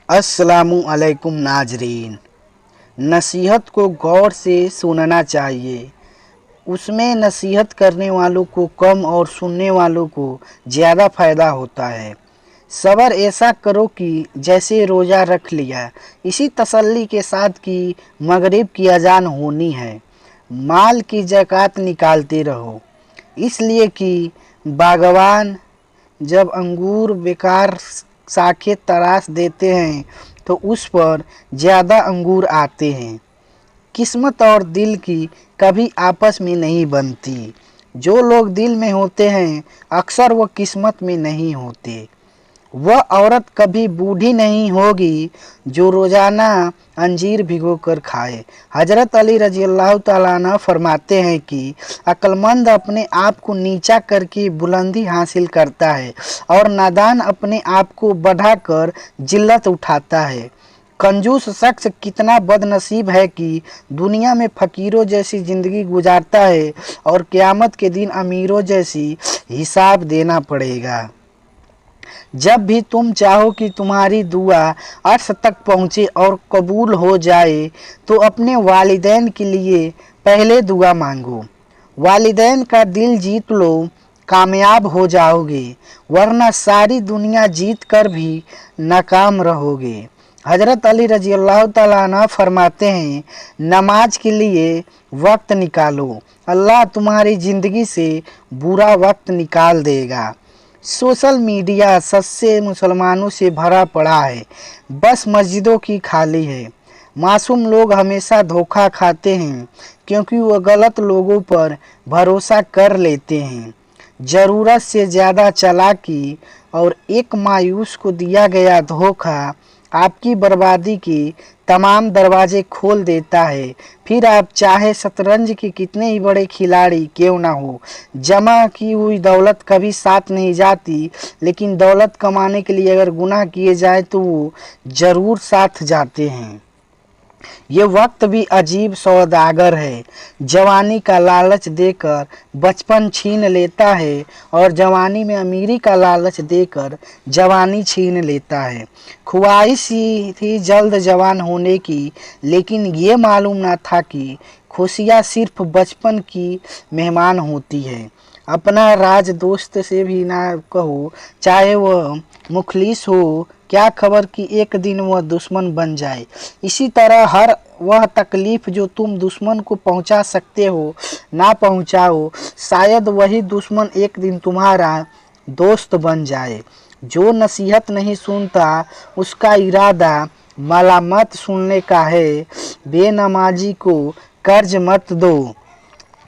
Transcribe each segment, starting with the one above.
अस्सलामु अलैकुम नाजरीन। नसीहत को गौर से सुनना चाहिए। उसमें नसीहत करने वालों को कम और सुनने वालों को ज़्यादा फ़ायदा होता है। सब्र ऐसा करो कि जैसे रोज़ा रख लिया, इसी तसल्ली के साथ कि मगरिब की अजान होनी है। माल की ज़कात निकालते रहो, इसलिए कि बागवान जब अंगूर बेकार शाखें तराश देते हैं तो उस पर ज़्यादा अंगूर आते हैं। किस्मत और दिल की कभी आपस में नहीं बनती। जो लोग दिल में होते हैं अक्सर वो किस्मत में नहीं होते। वह औरत कभी बूढ़ी नहीं होगी जो रोज़ाना अंजीर भिगोकर खाए। हज़रत अली रज़ी अल्लाह तआला अन्हु फरमाते हैं कि अक्लमंद अपने आप को नीचा करके बुलंदी हासिल करता है और नादान अपने आप को बढ़ाकर जिल्लत उठाता है। कंजूस शख्स कितना बदनसीब है कि दुनिया में फ़कीरों जैसी ज़िंदगी गुजारता है और क़यामत के दिन अमीरों जैसी हिसाब देना पड़ेगा। जब भी तुम चाहो कि तुम्हारी दुआ अर्श तक पहुँचे और कबूल हो जाए तो अपने वालिदैन के लिए पहले दुआ मांगो। वालिदैन का दिल जीत लो, कामयाब हो जाओगे, वरना सारी दुनिया जीत कर भी नाकाम रहोगे। हज़रत अली रज़ी अल्लाह तआला अन्हु फरमाते हैं, नमाज के लिए वक्त निकालो, अल्लाह तुम्हारी ज़िंदगी से बुरा वक्त निकाल देगा। सोशल मीडिया सच्चे मुसलमानों से भरा पड़ा है, बस मस्जिदों की खाली है। मासूम लोग हमेशा धोखा खाते हैं क्योंकि वह गलत लोगों पर भरोसा कर लेते हैं। ज़रूरत से ज़्यादा चालाकी और एक मायूस को दिया गया धोखा आपकी बर्बादी के तमाम दरवाजे खोल देता है। फिर आप चाहे शतरंज के कितने ही बड़े खिलाड़ी क्यों ना हो, जमा की हुई दौलत कभी साथ नहीं जाती, लेकिन दौलत कमाने के लिए अगर गुनाह किए जाए तो वो ज़रूर साथ जाते हैं। ये वक्त भी अजीब सौदागर है। जवानी का लालच देकर बचपन छीन लेता है और जवानी में अमीरी का लालच देकर जवानी छीन लेता है। ख्वाहिश थी जल्द जवान होने की, लेकिन ये मालूम ना था कि खुशियाँ सिर्फ बचपन की मेहमान होती है। अपना राज दोस्त से भी ना कहो, चाहे वह मुखलिस हो, क्या खबर कि एक दिन वह दुश्मन बन जाए। इसी तरह हर वह तकलीफ़ जो तुम दुश्मन को पहुंचा सकते हो ना पहुंचाओ, शायद वही दुश्मन एक दिन तुम्हारा दोस्त बन जाए। जो नसीहत नहीं सुनता उसका इरादा मलामत सुनने का है। बेनमाजी को कर्ज मत दो,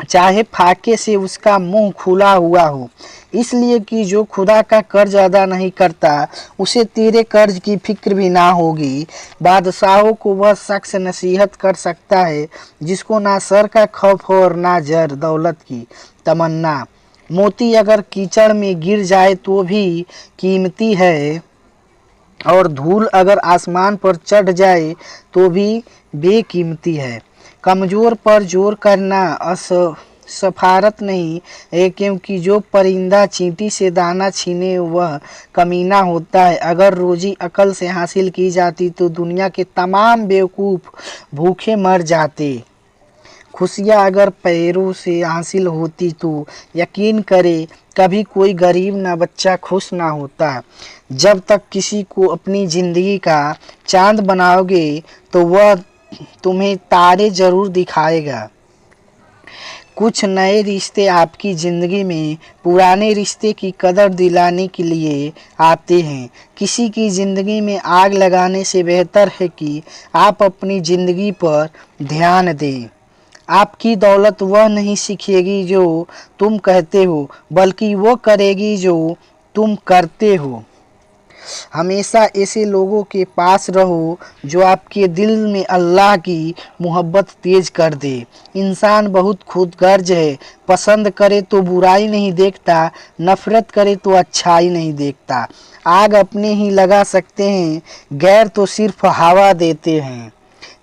चाहे फाके से उसका मुंह खुला हुआ हो, इसलिए कि जो खुदा का कर्ज अदा नहीं करता उसे तेरे कर्ज की फिक्र भी ना होगी। बादशाहों को वह शख्स नसीहत कर सकता है जिसको ना सर का खौफ हो और ना जर दौलत की तमन्ना। मोती अगर कीचड़ में गिर जाए तो भी कीमती है और धूल अगर आसमान पर चढ़ जाए तो भी बेकीमती है। कमज़ोर पर जोर करना सफारत नहीं है, क्योंकि जो परिंदा चींटी से दाना छीने वह कमीना होता है। अगर रोजी अकल से हासिल की जाती तो दुनिया के तमाम बेवकूफ़ भूखे मर जाते। खुशियाँ अगर पैरों से हासिल होती तो यकीन करे कभी कोई गरीब ना बच्चा खुश ना होता। जब तक किसी को अपनी ज़िंदगी का चांद बनाओगे तो वह तुम्हें तारे ज़रूर दिखाएगा। कुछ नए रिश्ते आपकी ज़िंदगी में पुराने रिश्ते की कदर दिलाने के लिए आते हैं। किसी की ज़िंदगी में आग लगाने से बेहतर है कि आप अपनी ज़िंदगी पर ध्यान दें। आपकी दौलत वह नहीं सीखेगी जो तुम कहते हो, बल्कि वो करेगी जो तुम करते हो। हमेशा ऐसे लोगों के पास रहो जो आपके दिल में अल्लाह की मोहब्बत तेज कर दे। इंसान बहुत खुदगर्ज है, पसंद करे तो बुराई नहीं देखता, नफ़रत करे तो अच्छाई नहीं देखता। आग अपने ही लगा सकते हैं, गैर तो सिर्फ हवा देते हैं।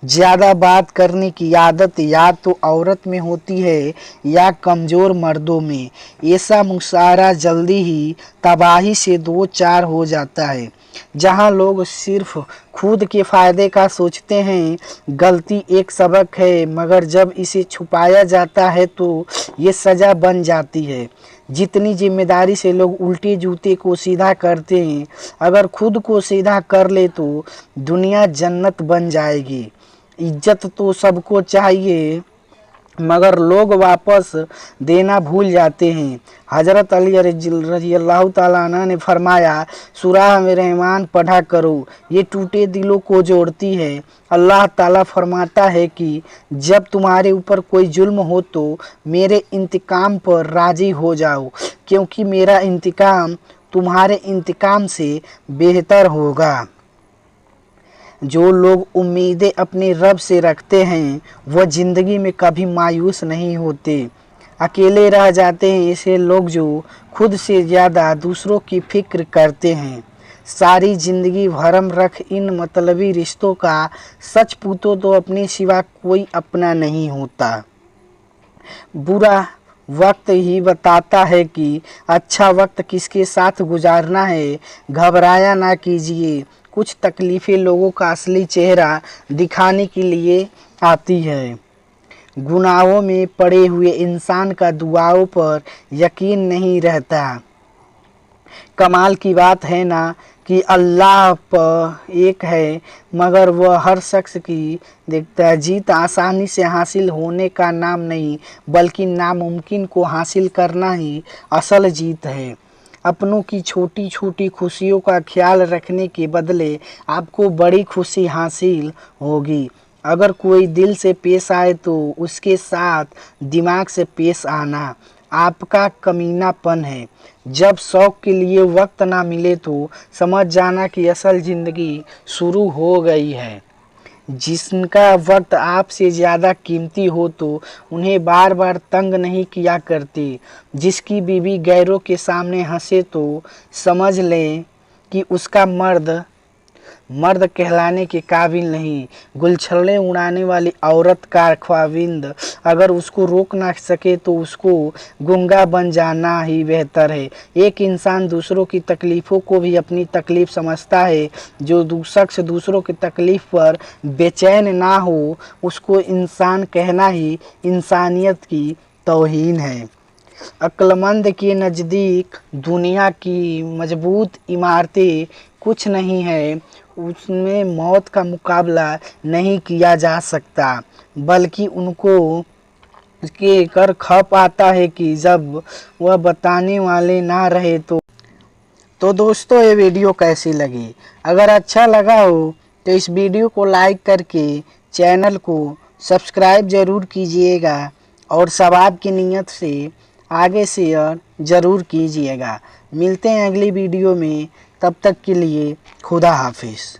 ज़्यादा बात करने की आदत या तो औरत में होती है या कमज़ोर मर्दों में। ऐसा मुशायरा जल्दी ही तबाही से दो चार हो जाता है। जहाँ लोग सिर्फ खुद के फ़ायदे का सोचते हैं, गलती एक सबक है, मगर जब इसे छुपाया जाता है तो ये सज़ा बन जाती है। जितनी जिम्मेदारी से लोग उल्टे जूते को सीधा करते हैं, अगर खुद को सीधा कर ले तो दुनिया जन्नत बन जाएगी। इज्जत तो सबको चाहिए, मगर लोग वापस देना भूल जाते हैं। हज़रत अली रज़ी अल्लाह ताला अन्हु ने फरमाया, सूरह रहमान पढ़ा करो, ये टूटे दिलों को जोड़ती है। अल्लाह ताला फरमाता है कि जब तुम्हारे ऊपर कोई जुल्म हो तो मेरे इंतकाम पर राज़ी हो जाओ, क्योंकि मेरा इंतकाम तुम्हारे इंतकाम से बेहतर होगा। जो लोग उम्मीदें अपने रब से रखते हैं वह ज़िंदगी में कभी मायूस नहीं होते, अकेले रह जाते हैं। ऐसे लोग जो खुद से ज़्यादा दूसरों की फ़िक्र करते हैं। सारी ज़िंदगी भरम रख इन मतलबी रिश्तों का, सच पूछो तो अपने सिवा कोई अपना नहीं होता। बुरा वक्त ही बताता है कि अच्छा वक्त किसके साथ गुजारना है। घबराया ना कीजिए, कुछ तकलीफ़ें लोगों का असली चेहरा दिखाने के लिए आती है। गुनाहों में पड़े हुए इंसान का दुआओं पर यकीन नहीं रहता। कमाल की बात है ना कि अल्लाह पर एक है, मगर वह हर शख्स की देखता है। जीत आसानी से हासिल होने का नाम नहीं, बल्कि नामुमकिन को हासिल करना ही असल जीत है। अपनों की छोटी छोटी खुशियों का ख्याल रखने के बदले आपको बड़ी खुशी हासिल होगी। अगर कोई दिल से पेश आए तो उसके साथ दिमाग से पेश आना आपका कमीनापन है। जब शौक़ के लिए वक्त ना मिले तो समझ जाना कि असल ज़िंदगी शुरू हो गई है। जिनका वक्त आपसे ज़्यादा कीमती हो तो उन्हें बार बार तंग नहीं किया करते। जिसकी बीवी गैरों के सामने हंसे तो समझ लें कि उसका मर्द कहलाने के काबिल नहीं। गुलछर्रे उड़ाने वाली औरत का ख्वाबिंद अगर उसको रोक ना सके तो उसको गूंगा बन जाना ही बेहतर है। एक इंसान दूसरों की तकलीफ़ों को भी अपनी तकलीफ़ समझता है। जो शख्स दूसरों की तकलीफ़ पर बेचैन ना हो, उसको इंसान कहना ही इंसानियत की तौहीन है। अक्लमंद के नज़दीक दुनिया की मजबूत इमारतें कुछ नहीं है, उसमें मौत का मुकाबला नहीं किया जा सकता, बल्कि उनको के कर खप आता है कि जब वह बताने वाले ना रहे तो दोस्तों ये वीडियो कैसी लगी? अगर अच्छा लगा हो तो इस वीडियो को लाइक करके चैनल को सब्सक्राइब ज़रूर कीजिएगा और सवाब की नीयत से आगे शेयर ज़रूर कीजिएगा। मिलते हैं अगली वीडियो में, तब तक के लिए खुदा हाफिज़।